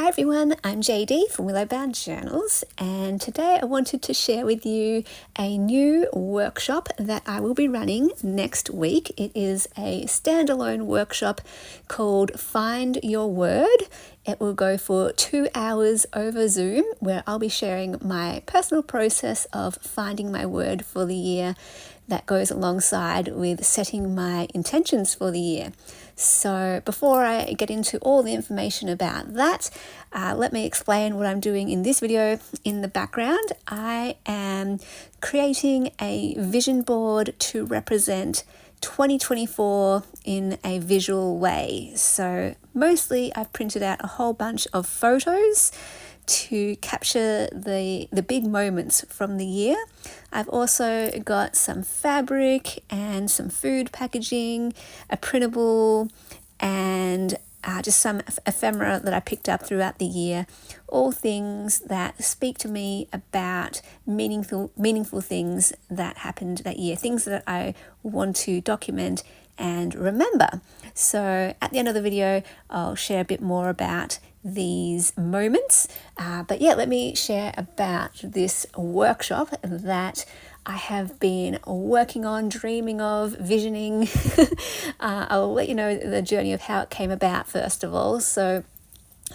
Hi everyone, I'm JD from Willowbound Journals, and today I wanted to share with you a new workshop that I will be running next week. It is a standalone workshop called Find Your Word. It will go for 2 hours over Zoom, where I'll be sharing my personal process of finding my word for the year that goes alongside with setting my intentions for the year. So before I get into all the information about that, let me explain what I'm doing in this video. In the background, I am creating a vision board to represent 2024 in a visual way. So mostly I've printed out a whole bunch of photos to capture the big moments from the year. I've also got some fabric and some food packaging, a printable, and just some ephemera that I picked up throughout the year. All things that speak to me about meaningful things that happened that year, things that I want to document and remember. So at the end of the video, I'll share a bit more about these moments. But yeah, let me share about this workshop that I have been working on, dreaming of, visioning. I'll let you know the journey of how it came about first of all. So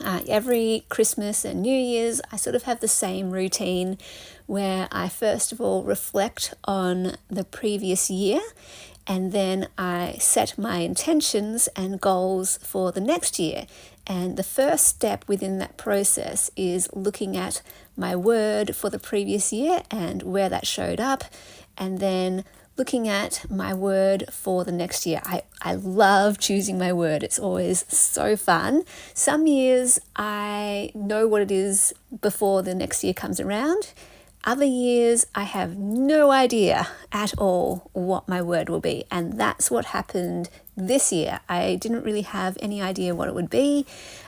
every Christmas and New Year's, I sort of have the same routine where I first of all reflect on the previous year, and then I set my intentions and goals for the next year. And the first step within that process is looking at my word for the previous year and where that showed up, and then looking at my word for the next year. I love choosing my word. It's always so fun. Some years I know what it is before the next year comes around. Other years, I have no idea at all what my word will be. And that's what happened this year. I didn't really have any idea what it would be,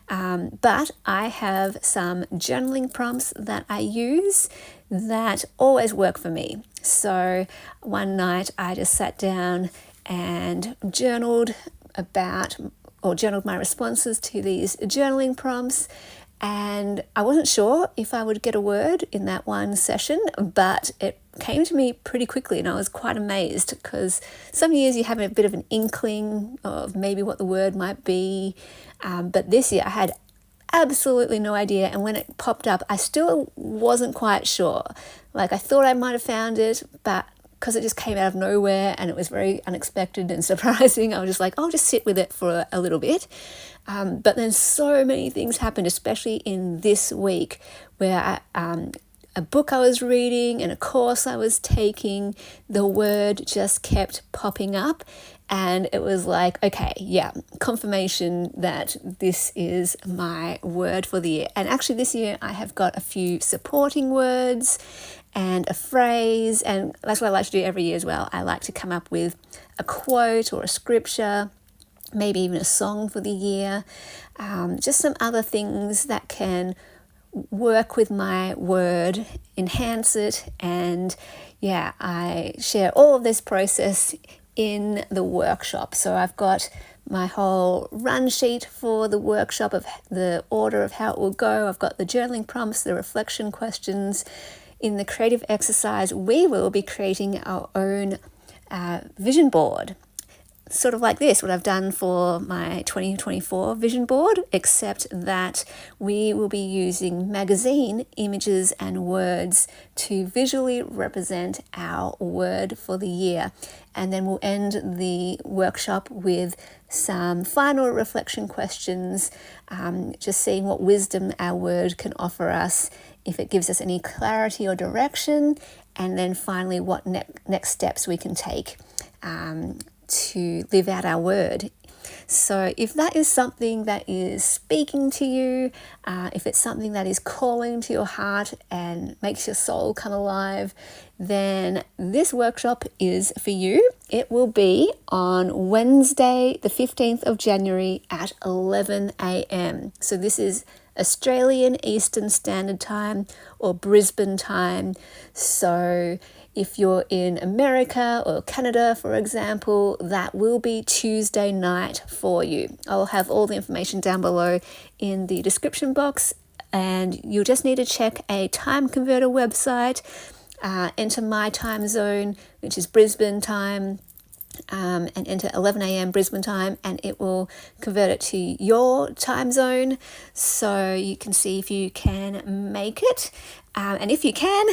but I have some journaling prompts that I use that always work for me. So one night I just sat down and journaled my responses to these journaling prompts. And I wasn't sure if I would get a word in that one session, but it came to me pretty quickly, and I was quite amazed because some years you have a bit of an inkling of maybe what the word might be, but this year I had absolutely no idea, and when it popped up I still wasn't quite sure. Like, I thought I might have found it, but because it just came out of nowhere and it was very unexpected and surprising, I was just like, I'll just sit with it for a little bit. But then so many things happened, especially in this week, where a book I was reading and a course I was taking, the word just kept popping up. And it was like, okay, yeah, confirmation that this is my word for the year. And actually this year I have got a few supporting words and a phrase, and that's what I like to do every year as well. I like to come up with a quote or a scripture, maybe even a song for the year, just some other things that can work with my word, enhance it, and yeah, I share all of this process in the workshop. So I've got my whole run sheet for the workshop of the order of how it will go. I've got the journaling prompts, the reflection questions. In the creative exercise, we will be creating our own vision board. Sort of like this, what I've done for my 2024 vision board, except that we will be using magazine images and words to visually represent our word for the year. And then we'll end the workshop with some final reflection questions, just seeing what wisdom our word can offer us, if it gives us any clarity or direction, and then finally what next steps we can take to live out our word. So if that is something that is speaking to you, if it's something that is calling to your heart and makes your soul come alive, then this workshop is for you. It will be on Wednesday, the 15th of January at 11 a.m. So this is Australian Eastern Standard Time or Brisbane time. So if you're in America or Canada, for example, that will be Tuesday night for you. I'll have all the information down below in the description box, and you'll just need to check a time converter website, enter my time zone, which is Brisbane time, and enter 11 a.m. Brisbane time, and it will convert it to your time zone, so you can see if you can make it. And if you can,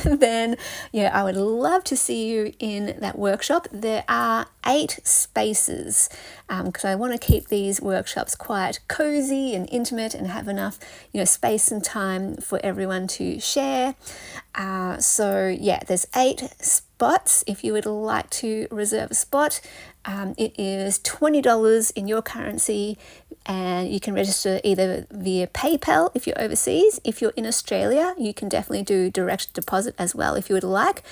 then I would love to see you in that workshop. There are 8 spaces because I want to keep these workshops quite cozy and intimate and have enough space and time for everyone to share. So there's 8 spots. If you would like to reserve a spot, it is $20 in your currency, and you can register either via PayPal if you're overseas. If you're in Australia, you can definitely do direct deposit as well if you would like.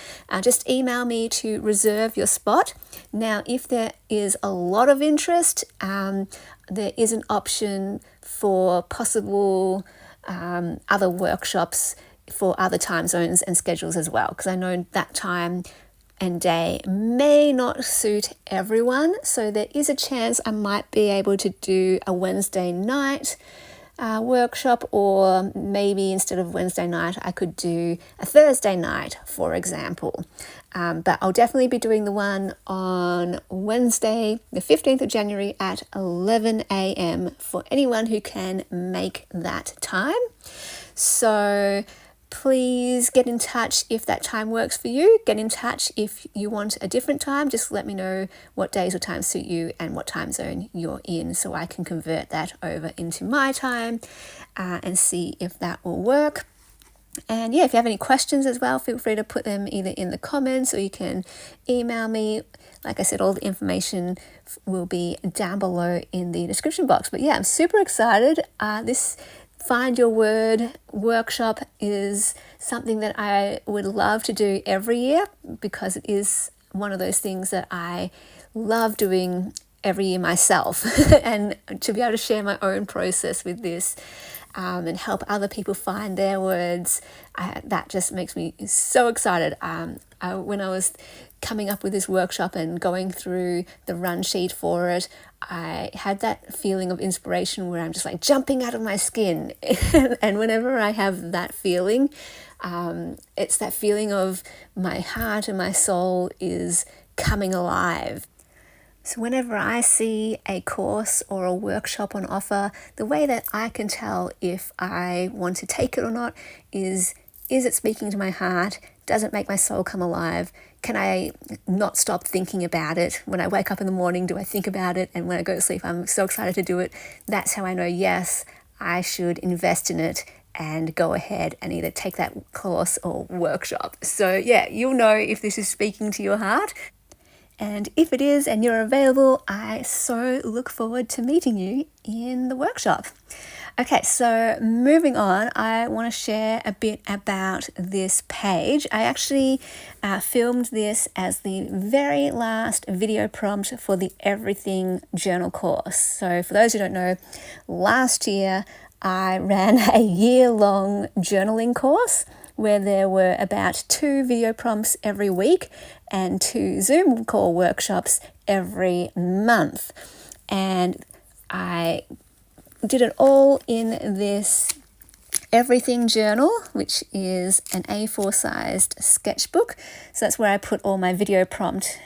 Just email me to reserve your spot. Now, if there is a lot of interest, there is an option for possible other workshops for other time zones and schedules as well, because I know that time and day may not suit everyone, so there is a chance I might be able to do a Wednesday night workshop, or maybe instead of Wednesday night I could do a Thursday night, for example. But I'll definitely be doing the one on Wednesday the 15th of January at 11 a.m. for anyone who can make that time. So please get in touch if that time works for you. Get in touch if you want a different time. Just let me know what days or times suit you and what time zone you're in, so I can convert that over into my time and see if that will work. And if you have any questions as well, feel free to put them either in the comments or you can email me. Like I said, all the information will be down below in the description box. But I'm super excited. This Find Your Word workshop is something that I would love to do every year, because it is one of those things that I love doing every year myself. And to be able to share my own process with this and help other people find their words, that just makes me so excited. When I was coming up with this workshop and going through the run sheet for it, I had that feeling of inspiration where I'm just like jumping out of my skin. And whenever I have that feeling, it's that feeling of my heart and my soul is coming alive. So whenever I see a course or a workshop on offer, the way that I can tell if I want to take it or not is it speaking to my heart? Does it make my soul come alive? Can I not stop thinking about it? When I wake up in the morning, do I think about it? And when I go to sleep, I'm so excited to do it. That's how I know, yes, I should invest in it and go ahead and either take that course or workshop. So you'll know if this is speaking to your heart. And if it is and you're available, I so look forward to meeting you in the workshop. Okay, so moving on, I want to share a bit about this page. I actually filmed this as the very last video prompt for the Everything Journal course. So for those who don't know, last year I ran a year-long journaling course where there were about 2 video prompts every week and 2 Zoom call workshops every month. And I did it all in this Everything Journal, which is an A4 sized sketchbook. So that's where I put all my video prompt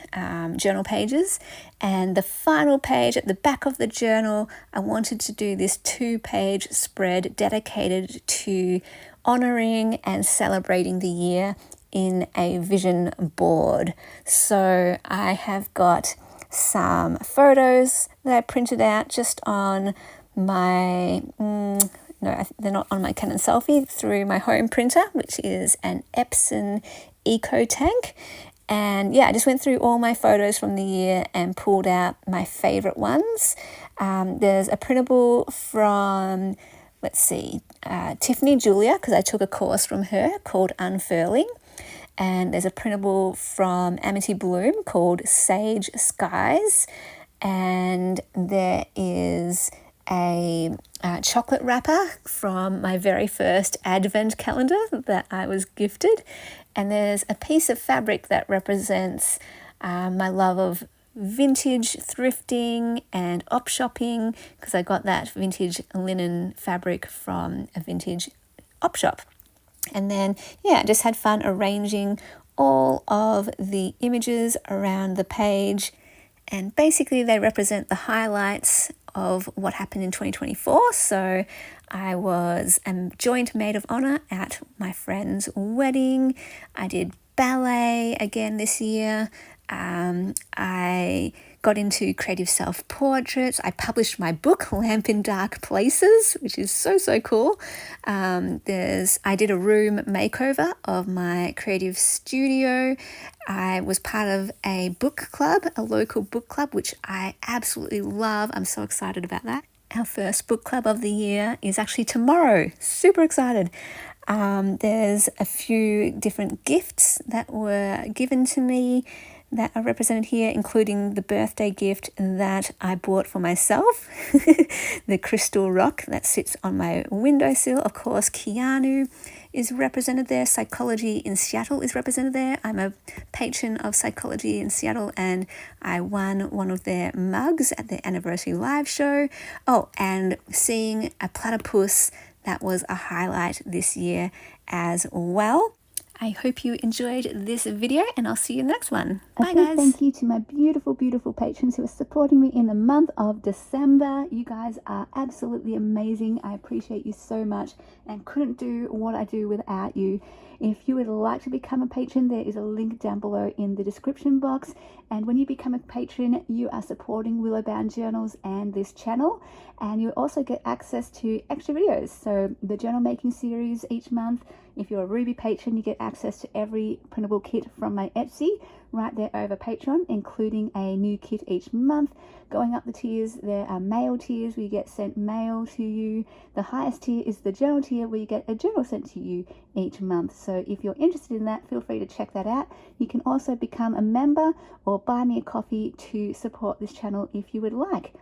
journal pages. And the final page at the back of the journal, I wanted to do this 2-page spread dedicated to honoring and celebrating the year in a vision board. So I have got some photos that I printed out just on my they're not on my Canon Selfie, through my home printer, which is an Epson EcoTank. And I just went through all my photos from the year and pulled out my favorite ones. There's a printable from, Tiffany Julia, because I took a course from her called Unfurling. And there's a printable from Amity Bloom called Sage Skies. And there is a chocolate wrapper from my very first advent calendar that I was gifted. And there's a piece of fabric that represents my love of vintage thrifting and op shopping, because I got that vintage linen fabric from a vintage op shop. And then, yeah, I just had fun arranging all of the images around the page. And basically they represent the highlights of what happened in 2024. So I was a joint maid of honor at my friend's wedding. I did ballet again this year. I got into creative self-portraits. I published my book, Lamp in Dark Places, which is so cool. I did a room makeover of my creative studio. I was part of a book club, a local book club, which I absolutely love. I'm so excited about that. Our first book club of the year is actually tomorrow. Super excited. There's a few different gifts that were given to me that are represented here, including the birthday gift that I bought for myself, the crystal rock that sits on my windowsill. Of course, Keanu is represented there. Psychology in Seattle is represented there. I'm a patron of Psychology in Seattle, and I won one of their mugs at their anniversary live show. Oh, and seeing a platypus, that was a highlight this year as well. I hope you enjoyed this video, and I'll see you in the next one. Bye, guys. Thank you to my beautiful patrons who are supporting me in the month of December. You guys are absolutely amazing. I appreciate you so much and couldn't do what I do without you. If you would like to become a patron, there is a link down below in the description box. And when you become a patron, you are supporting Willowbound Journals and this channel. And you also get access to extra videos. So the journal making series each month. If you're a Ruby patron, you get access to every printable kit from my Etsy right there over Patreon, including a new kit each month. Going up the tiers, there are mail tiers where you get sent mail to you. The highest tier is the journal tier, where you get a journal sent to you each month. So if you're interested in that, feel free to check that out. You can also become a member or buy me a coffee to support this channel if you would like.